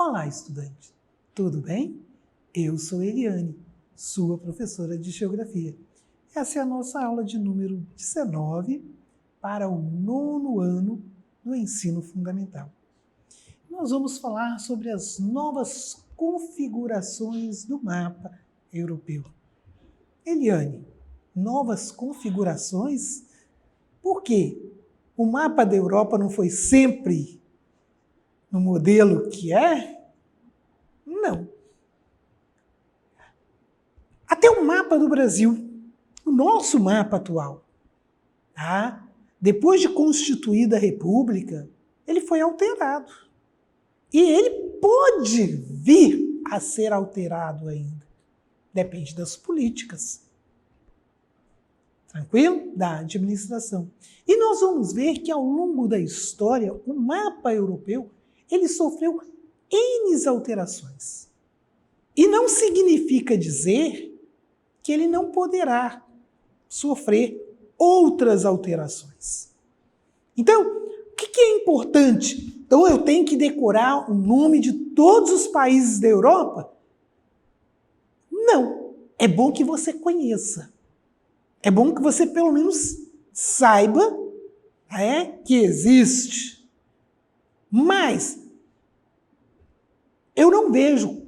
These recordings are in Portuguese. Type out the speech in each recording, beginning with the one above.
Olá, estudante! Tudo bem? Eu sou Eliane, sua professora de Geografia. Essa é a nossa aula de número 19 para o 9º ano do ensino fundamental. Nós vamos falar sobre as novas configurações do mapa europeu. Eliane, novas configurações? Por quê? O mapa da Europa não foi sempre no modelo que é? Não. Até o mapa do Brasil, o nosso mapa atual, tá? Depois de constituída a República, ele foi alterado. E ele pode vir a ser alterado ainda. Depende das políticas. Tranquilo? Da administração. E nós vamos ver que ao longo da história, o mapa europeu, ele sofreu N alterações. E não significa dizer que ele não poderá sofrer outras alterações. Então, o que é importante? Então, eu tenho que decorar o nome de todos os países da Europa? Não. É bom que você conheça. É bom que você, pelo menos, saiba que existe. Mas eu não vejo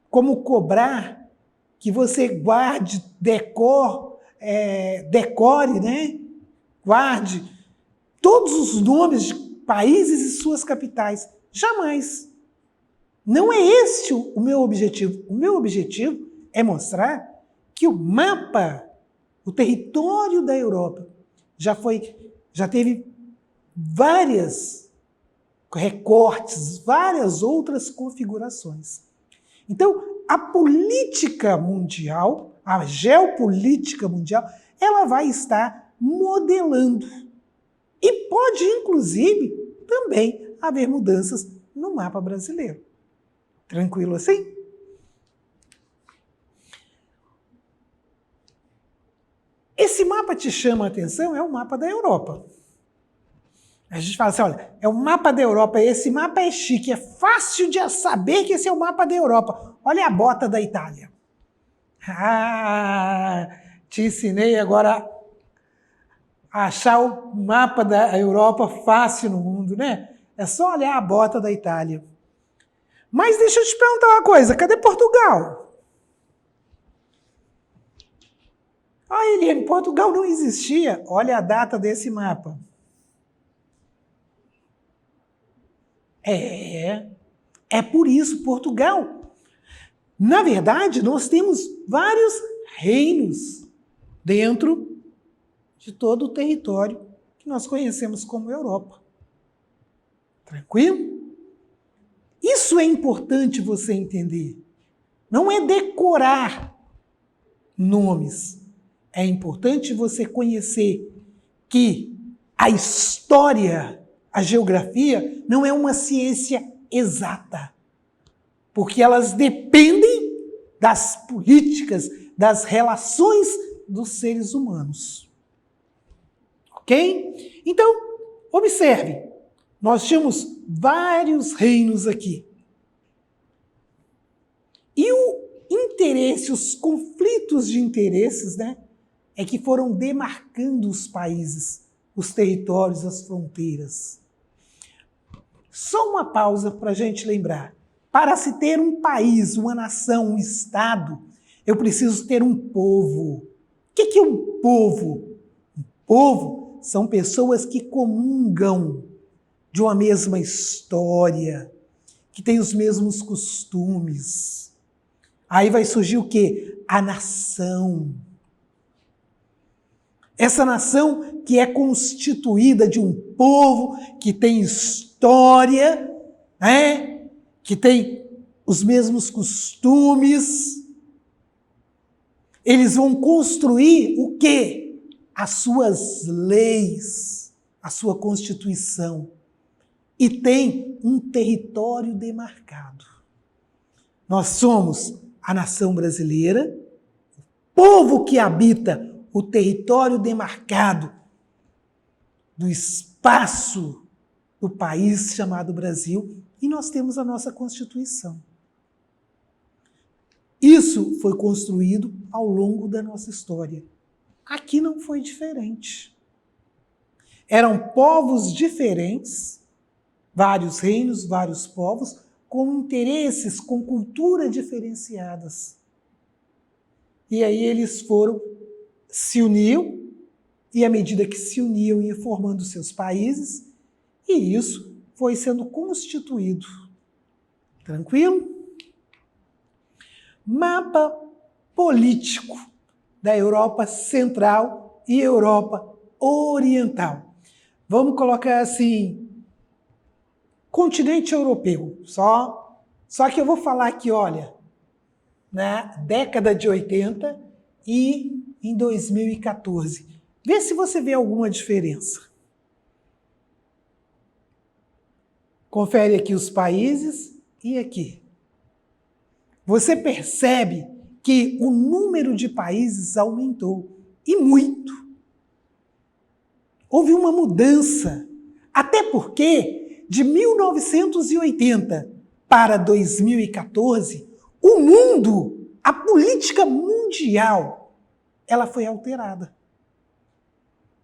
como cobrar que você guarde, decore, guarde todos os nomes de países e suas capitais. Jamais. Não é esse o meu objetivo. O meu objetivo é mostrar que o mapa, o território da Europa, já teve vários recortes, várias outras configurações. Então, a política mundial, a geopolítica mundial, ela vai estar modelando. E pode, inclusive, também haver mudanças no mapa brasileiro. Tranquilo assim? Esse mapa te chama a atenção? É o mapa da Europa. A gente fala assim, olha, é o mapa da Europa, esse mapa é chique, é fácil de saber que esse é o mapa da Europa. Olha a bota da Itália. Te ensinei agora a achar o mapa da Europa fácil no mundo, né? É só olhar a bota da Itália. Mas deixa eu te perguntar uma coisa, cadê Portugal? Eliane, Portugal não existia. Olha a data desse mapa. É por isso, Portugal. Na verdade, nós temos vários reinos dentro de todo o território que nós conhecemos como Europa. Tranquilo? Isso é importante você entender. Não é decorar nomes. É importante você conhecer que a história, a geografia, não é uma ciência exata, porque elas dependem das políticas, das relações dos seres humanos. Ok? Então, observe, nós tínhamos vários reinos aqui. E o interesse, os conflitos de interesses, né, é que foram demarcando os países, os territórios, as fronteiras. Só uma pausa para a gente lembrar. Para se ter um país, uma nação, um Estado, eu preciso ter um povo. O que é um povo? Um povo são pessoas que comungam de uma mesma história, que têm os mesmos costumes. Aí vai surgir o quê? A nação. Essa nação que é constituída de um povo que tem história, que tem os mesmos costumes. Eles vão construir o quê? As suas leis, a sua Constituição. E tem um território demarcado. Nós somos a nação brasileira, o povo que habita o território demarcado do espaço do país chamado Brasil, e nós temos a nossa Constituição. Isso foi construído ao longo da nossa história. Aqui não foi diferente. Eram povos diferentes, vários reinos, vários povos, com interesses, com cultura diferenciadas. E aí eles se uniam, e à medida que se uniam, iam formando seus países, e isso foi sendo constituído. Tranquilo? Mapa político da Europa Central e Europa Oriental. Vamos colocar assim, continente europeu. Só que eu vou falar aqui, olha, na década de 80 e em 2014. Vê se você vê alguma diferença. Confere aqui os países e aqui. Você percebe que o número de países aumentou, e muito. Houve uma mudança, até porque de 1980 para 2014, o mundo, a política mundial, ela foi alterada.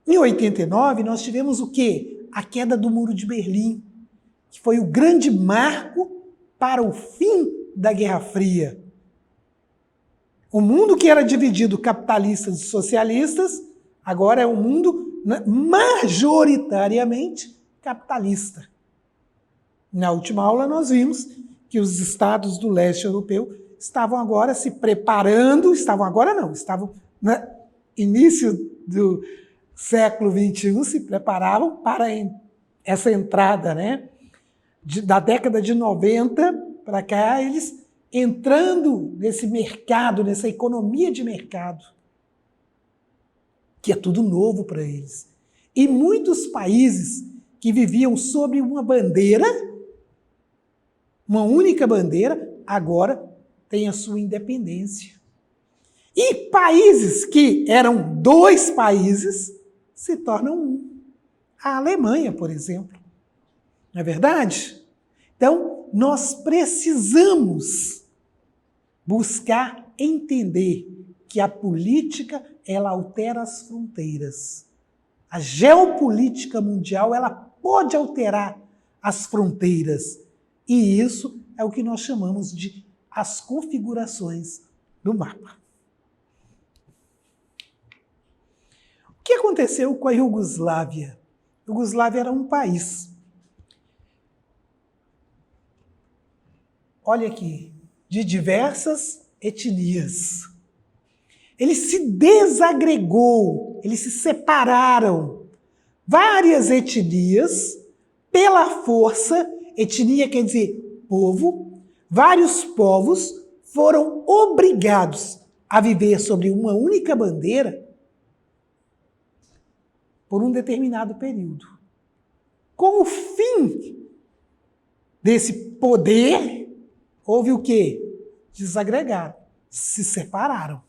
Em 89, nós tivemos o quê? A queda do Muro de Berlim, que foi o grande marco para o fim da Guerra Fria. O mundo que era dividido capitalistas e socialistas, agora é um mundo majoritariamente capitalista. Na última aula nós vimos que os estados do leste europeu estavam agora se preparando, estavam no início do século XXI, se preparavam para essa entrada, né? Da década de 90 para cá, eles entrando nesse mercado, nessa economia de mercado, que é tudo novo para eles. E muitos países que viviam sob uma bandeira, uma única bandeira, agora têm a sua independência. E países que eram dois países se tornam um. A Alemanha, por exemplo. Não é verdade? Então, nós precisamos buscar entender que a política, ela altera as fronteiras. A geopolítica mundial, ela pode alterar as fronteiras. E isso é o que nós chamamos de as configurações do mapa. O que aconteceu com a Iugoslávia? A Iugoslávia era um país. Olha aqui, de diversas etnias. Ele se desagregou, eles se separaram. Várias etnias, pela força, etnia quer dizer povo, vários povos foram obrigados a viver sobre uma única bandeira por um determinado período. Com o fim desse poder, houve o quê? Desagregaram, se separaram.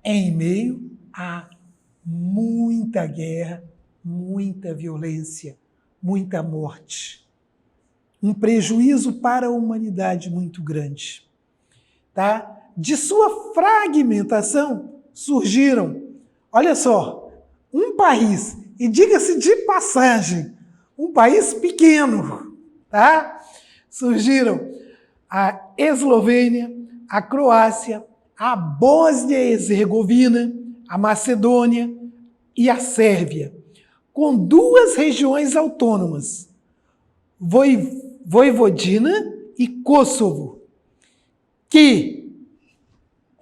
Em meio a muita guerra, muita violência, muita morte. Um prejuízo para a humanidade muito grande. Tá? De sua fragmentação surgiram, olha só, um país, e diga-se de passagem, um país pequeno, tá? Surgiram a Eslovênia, a Croácia, a Bósnia e Herzegovina, a Macedônia e a Sérvia, com duas regiões autônomas, Voivodina e Kosovo, que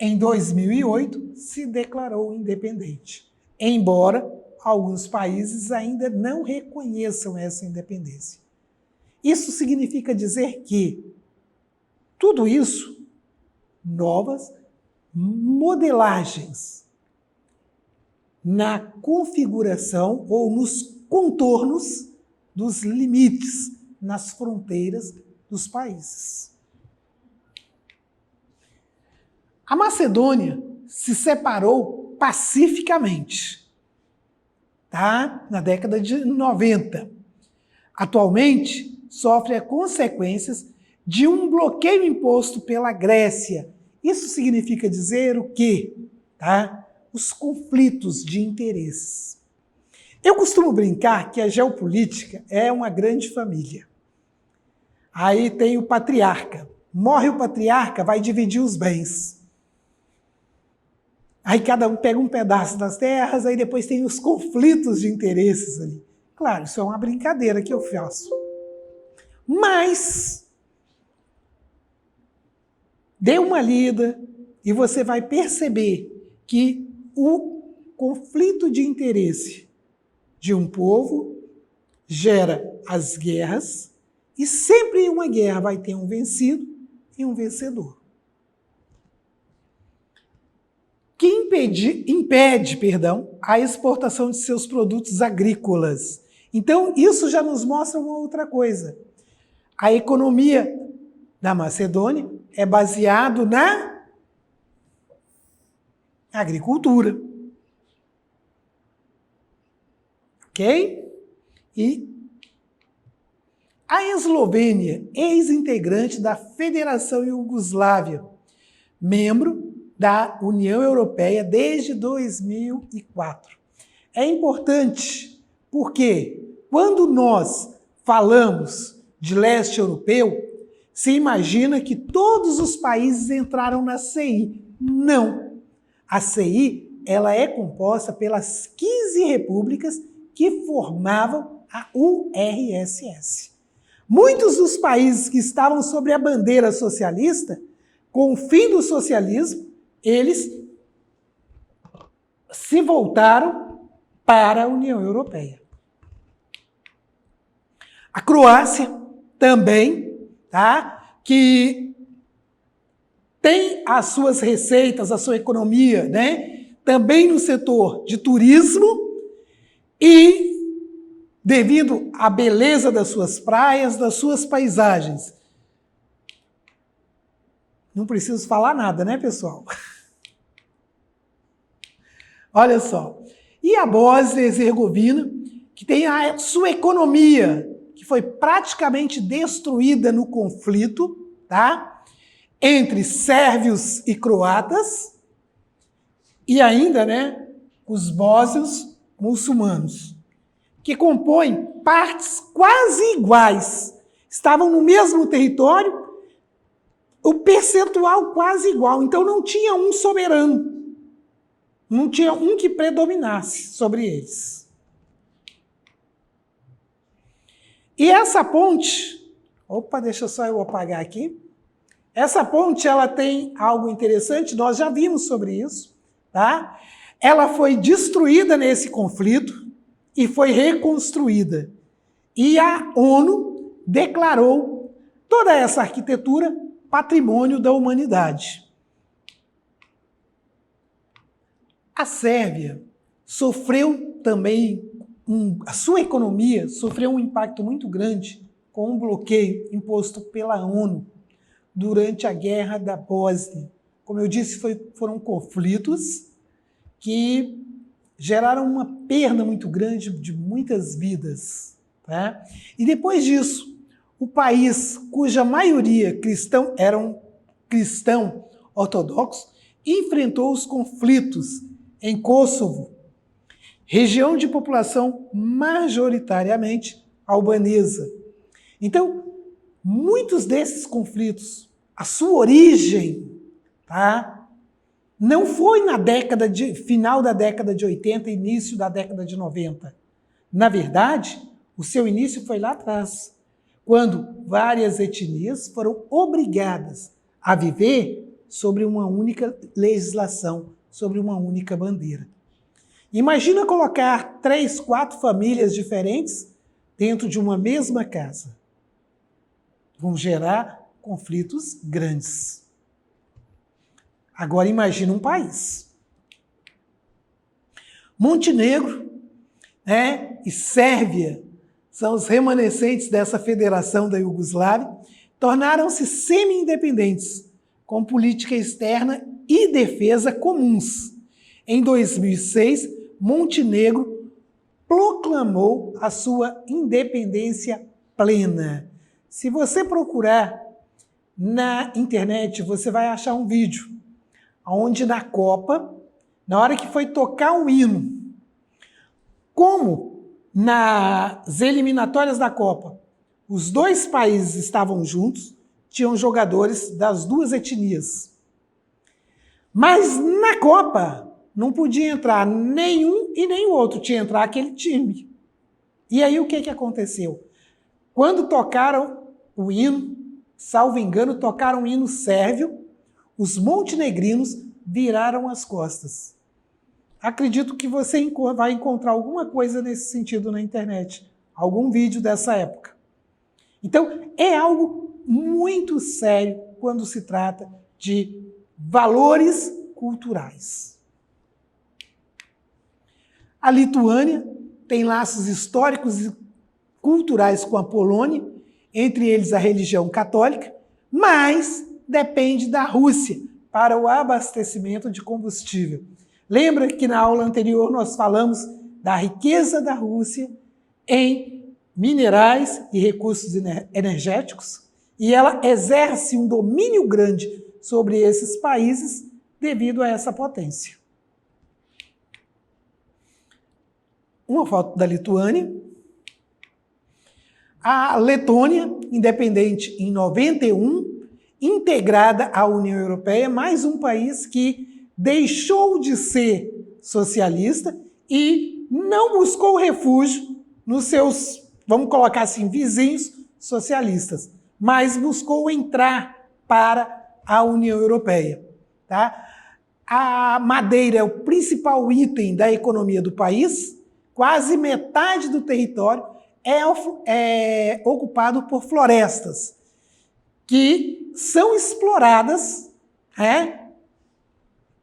em 2008 se declarou independente, embora alguns países ainda não reconheçam essa independência. Isso significa dizer que tudo isso, novas modelagens na configuração ou nos contornos dos limites, nas fronteiras dos países. A Macedônia se separou pacificamente. tá? Na década de 90. Atualmente, sofre as consequências de um bloqueio imposto pela Grécia. Isso significa dizer o quê? Tá? Os conflitos de interesses. Eu costumo brincar que a geopolítica é uma grande família. Aí tem o patriarca. Morre o patriarca, vai dividir os bens. Aí cada um pega um pedaço das terras, aí depois tem os conflitos de interesses ali. Claro, isso é uma brincadeira que eu faço. Mas dê uma lida e você vai perceber que o conflito de interesse de um povo gera as guerras e sempre em uma guerra vai ter um vencido e um vencedor. Que impede, a exportação de seus produtos agrícolas. Então, isso já nos mostra uma outra coisa. A economia da Macedônia é baseada na agricultura. Ok? E a Eslovênia, ex-integrante da Federação Iugoslávia, membro da União Europeia desde 2004. É importante porque quando nós falamos de leste europeu, se imagina que todos os países entraram na CI. Não. A CI, ela é composta pelas 15 repúblicas que formavam a URSS. Muitos dos países que estavam sob a bandeira socialista, com o fim do socialismo, eles se voltaram para a União Europeia. A Croácia também, tá? Que tem as suas receitas, a sua economia, né? Também no setor de turismo e devido à beleza das suas praias, das suas paisagens. Não preciso falar nada, né, pessoal? Olha só. E a Bósnia e Herzegovina, que tem a sua economia, que foi praticamente destruída no conflito, tá? Entre sérvios e croatas, e ainda, né, os bósnios muçulmanos, que compõem partes quase iguais. Estavam no mesmo território, o percentual quase igual. Então não tinha um soberano. Não tinha um que predominasse sobre eles. E essa ponte, deixa só eu apagar aqui. Essa ponte, ela tem algo interessante, nós já vimos sobre isso, tá? Ela foi destruída nesse conflito e foi reconstruída. E a ONU declarou toda essa arquitetura patrimônio da humanidade. A Sérvia sofreu também, a sua economia sofreu um impacto muito grande com um bloqueio imposto pela ONU durante a Guerra da Bósnia. Como eu disse, foram conflitos que geraram uma perda muito grande de muitas vidas. Tá? E depois disso, o país cuja maioria eram cristão ortodoxo enfrentou os conflitos em Kosovo, região de população majoritariamente albanesa. Então, muitos desses conflitos, a sua origem, tá, não foi na final da década de 80, início da década de 90. Na verdade, o seu início foi lá atrás, quando várias etnias foram obrigadas a viver sobre uma única legislação, sobre uma única bandeira. Imagina colocar 3, 4 famílias diferentes dentro de uma mesma casa. Vão gerar conflitos grandes. Agora imagina um país. Montenegro, né, e Sérvia são os remanescentes dessa federação da Iugoslávia, tornaram-se semi-independentes, com política externa e defesa comuns. Em 2006, Montenegro proclamou a sua independência plena. Se você procurar na internet, você vai achar um vídeo onde na Copa, na hora que foi tocar o hino, como nas eliminatórias da Copa, os dois países estavam juntos, tinham jogadores das duas etnias. Mas na Copa não podia entrar nenhum e nem o outro, tinha que entrar aquele time. E aí o que aconteceu? Quando tocaram o hino, salvo engano, tocaram o hino sérvio, os montenegrinos viraram as costas. Acredito que você vai encontrar alguma coisa nesse sentido na internet, algum vídeo dessa época. Então, é algo muito sério quando se trata de valores culturais. A Lituânia tem laços históricos e culturais com a Polônia, entre eles a religião católica, mas depende da Rússia para o abastecimento de combustível. Lembra que na aula anterior nós falamos da riqueza da Rússia em minerais e recursos energéticos? E ela exerce um domínio grande sobre esses países devido a essa potência. Uma foto da Lituânia. A Letônia, independente em 91, integrada à União Europeia, mais um país que deixou de ser socialista e não buscou refúgio nos seus, vamos colocar assim, vizinhos socialistas, mas buscou entrar para a União Europeia. Tá? A madeira é o principal item da economia do país, quase metade do território é ocupado por florestas, que são exploradas,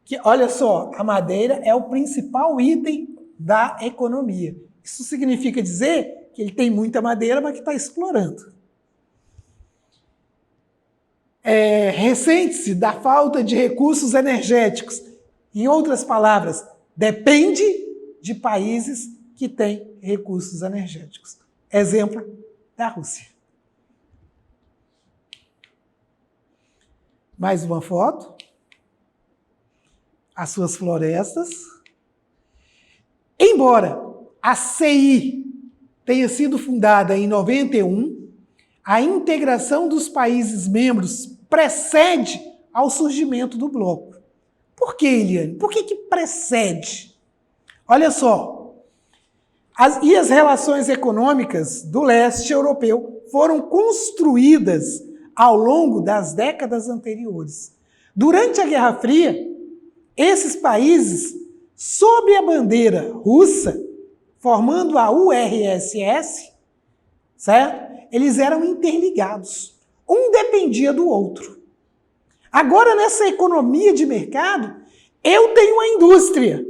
que, olha só, a madeira é o principal item da economia. Isso significa dizer que ele tem muita madeira, mas que está explorando. Ressente-se da falta de recursos energéticos. Em outras palavras, depende de países que têm recursos energéticos. Exemplo da Rússia. Mais uma foto. As suas florestas. Embora a CI tenha sido fundada em 91, a integração dos países membros precede ao surgimento do bloco. Por que, Eliane? Por que precede? Olha só. As relações econômicas do leste europeu foram construídas ao longo das décadas anteriores. Durante a Guerra Fria, esses países, sob a bandeira russa, formando a URSS, certo? Eles eram interligados. Um dependia do outro. Agora, nessa economia de mercado, eu tenho a indústria,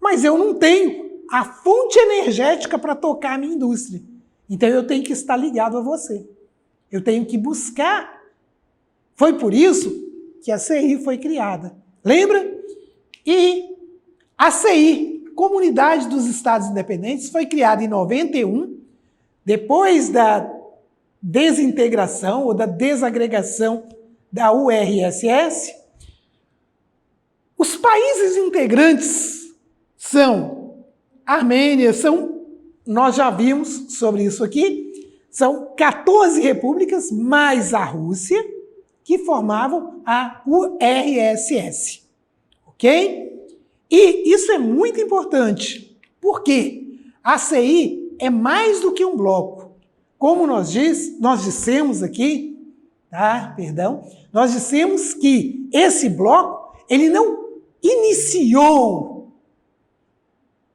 mas eu não tenho a fonte energética para tocar a minha indústria. Então, eu tenho que estar ligado a você. Eu tenho que buscar. Foi por isso que a CI foi criada. Lembra? E a CI, Comunidade dos Estados Independentes, foi criada em 91, depois da desintegração ou da desagregação da URSS. Os países integrantes são Armênia, nós já vimos sobre isso aqui, são 14 repúblicas, mais a Rússia, que formavam a URSS. Ok? E isso é muito importante, porque a CI é mais do que um bloco. Como nós dissemos aqui, tá? Perdão, nós dissemos que esse bloco, ele não iniciou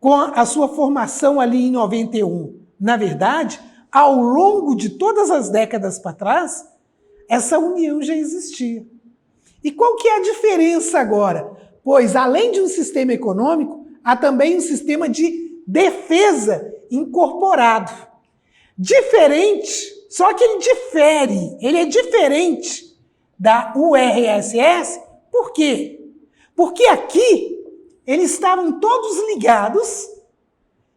com a sua formação ali em 91. Na verdade, ao longo de todas as décadas para trás, essa união já existia. E qual que é a diferença agora? Pois, além de um sistema econômico, há também um sistema de defesa incorporado. Diferente, só que ele é diferente da URSS. Por quê? Porque aqui eles estavam todos ligados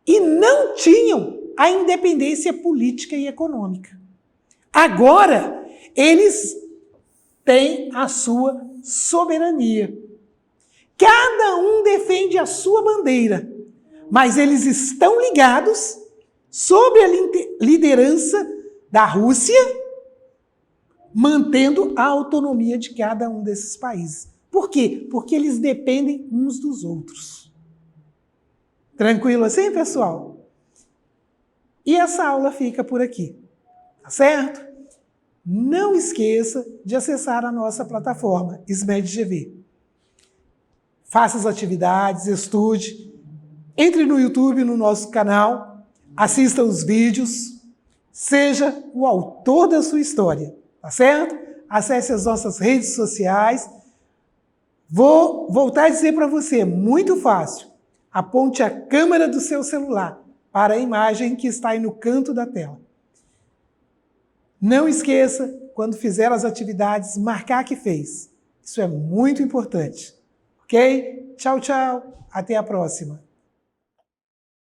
e não tinham a independência política e econômica. Agora, eles têm a sua soberania. Cada um defende a sua bandeira, mas eles estão ligados sob a liderança da Rússia, mantendo a autonomia de cada um desses países. Por quê? Porque eles dependem uns dos outros. Tranquilo assim, pessoal? E essa aula fica por aqui, tá certo? Não esqueça de acessar a nossa plataforma SMED-GV. Faça as atividades, estude, entre no YouTube, no nosso canal, assista os vídeos, seja o autor da sua história, tá certo? Acesse as nossas redes sociais. Vou voltar a dizer para você, muito fácil. Aponte a câmera do seu celular para a imagem que está aí no canto da tela. Não esqueça, quando fizer as atividades, marcar que fez. Isso é muito importante. Ok? Tchau, tchau. Até a próxima.